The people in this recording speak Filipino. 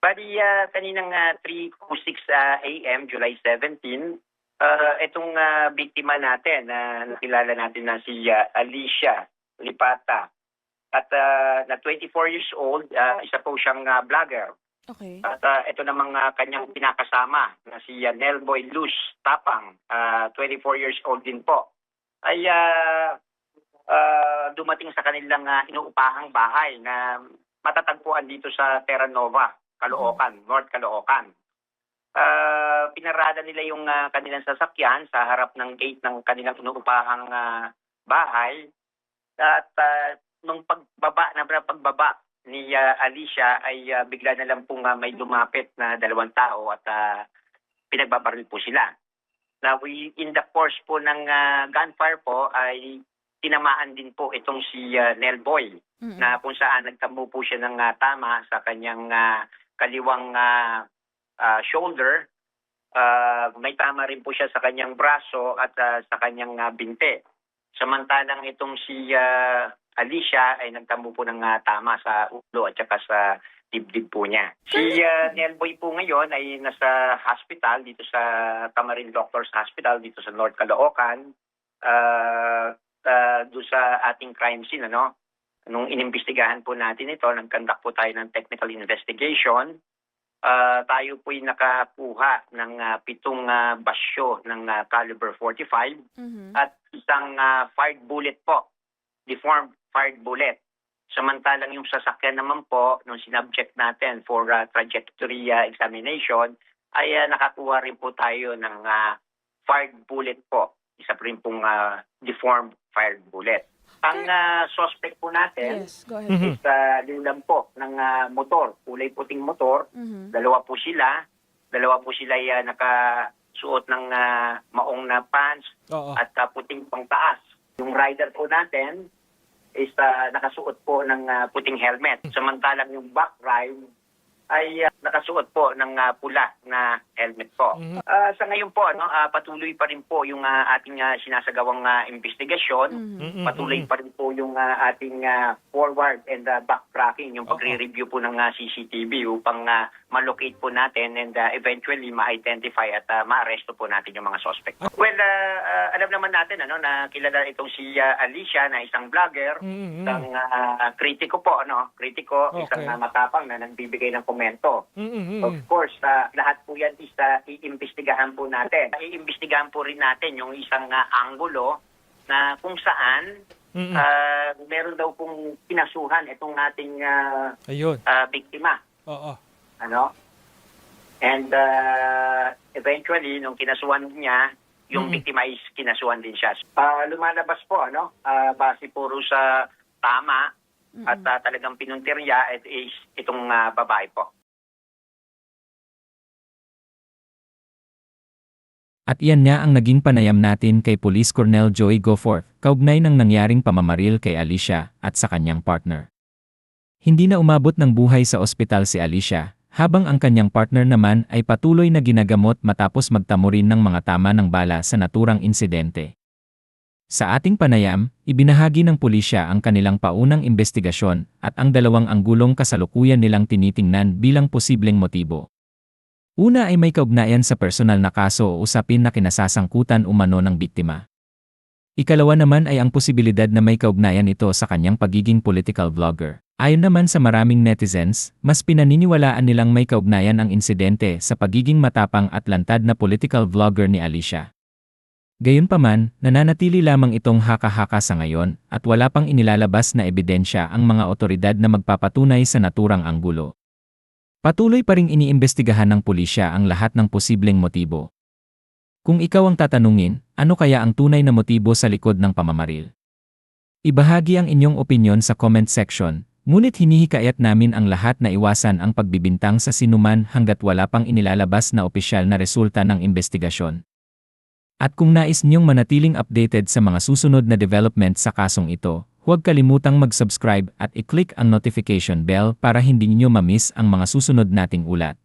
Bali, kaninang 3:06 AM, July 17, itong biktima natin na nakilala natin na si Alicia Lipata at na 24 years old, isa po siyang vlogger. Okay. At ito namang kanyang pinakasama na si Nelboy Luz Tapang, 24 years old din po, ay dumating sa kanilang inuupahang bahay na matatagpuan dito sa Terra Nova, Caloocan, North Caloocan. Pinarada nila yung kanilang sasakyan sa harap ng gate ng kanilang inuupahang bahay. At nung pagbaba ni Alicia ay bigla na lang pong may lumapit na dalawang tao at pinagbabaril po sila. Now, in the course po ng gunfire po ay tinamaan din po itong si Nelboy, na kung saan nagtambo po siya ng tama sa kanyang kaliwang shoulder. May tama rin po siya sa kanyang braso at sa kanyang binte. Samantalang itong si Alicia ay nagtambo po ng tama sa ulo at saka sa dibdib po niya. Si Nelboy po ngayon ay nasa hospital dito sa Tamarin Doctors Hospital dito sa North Caloocan. Doon sa ating crime scene, nung inimbestigahan po natin ito, nag-conduct po tayo ng technical investigation. Tayo po'y nakakuha ng 7 basyo ng caliber 45 at isang fired bullet po, deformed fired bullet. Samantalang yung sasakyan naman po, nung sinubject natin for trajectory examination, ay nakakuha rin po tayo ng fired bullet po. Isa pa rin pong deformed fired bullet. Ang suspect po natin Yes, go ahead. is lilang po ng motor, kulay puting motor. Dalawa po sila ay nakasuot ng maong na pants at puting pangtaas. Yung rider po natin is nakasuot po ng puting helmet. Samantalang yung back ride ay nakasuot po ng pula na helmet po. Sa ngayon po, patuloy pa rin po yung ating sinasagawang investigasyon. Patuloy pa rin po yung ating forward and backtracking, yung pagre-review po ng CCTV upang ma-locate po natin and eventually ma-identify at ma-arresto po natin yung mga suspect. Well, alam naman natin na kilala itong si Alicia na isang vlogger, isang kritiko po, kritiko, isang matapang na nagbibigay ng komento. Of course, lahat po yan is iimbestigahan po natin. Iimbestigahan po rin natin yung isang anggulo na kung saan meron daw pong pinasuhan itong ating biktima. And eventually, nung kinasuhan niya, yung biktima is kinasuhan din siya. Lumalabas po, base puro sa tama at talagang pinuntirya is itong babae po. At iyan nga ang naging panayam natin kay Police Colonel Joey Goforth, kaugnay ng nangyaring pamamaril kay Alicia at sa kanyang partner. Hindi na umabot ng buhay sa ospital si Alicia, habang ang kanyang partner naman ay patuloy na ginagamot matapos magtamo rin ng mga tama ng bala sa naturang insidente. Sa ating panayam, ibinahagi ng pulisya ang kanilang paunang investigasyon at ang dalawang anggulong kasalukuyan nilang tinitingnan bilang posibleng motibo. Una ay may kaugnayan sa personal na kaso o usapin na kinasasangkutan umano ng biktima. Ikalawa naman ay ang posibilidad na may kaugnayan ito sa kanyang pagiging political vlogger. Ayon naman sa maraming netizens, mas pinaniniwalaan nilang may kaugnayan ang insidente sa pagiging matapang at lantad na political vlogger ni Alicia. Gayunpaman, nananatili lamang itong haka-haka sa ngayon at wala pang inilalabas na ebidensya ang mga otoridad na magpapatunay sa naturang anggulo. Patuloy pa ring iniimbestigahan ng pulisya ang lahat ng posibleng motibo. Kung ikaw ang tatanungin, ano kaya ang tunay na motibo sa likod ng pamamaril? Ibahagi ang inyong opinyon sa comment section, ngunit hinihikayat namin ang lahat na iwasan ang pagbibintang sa sinuman hanggat wala pang inilalabas na opisyal na resulta ng investigasyon. At kung nais niyong manatiling updated sa mga susunod na development sa kasong ito, huwag kalimutang mag-subscribe at i-click ang notification bell para hindi niyo ma-miss ang mga susunod nating ulat.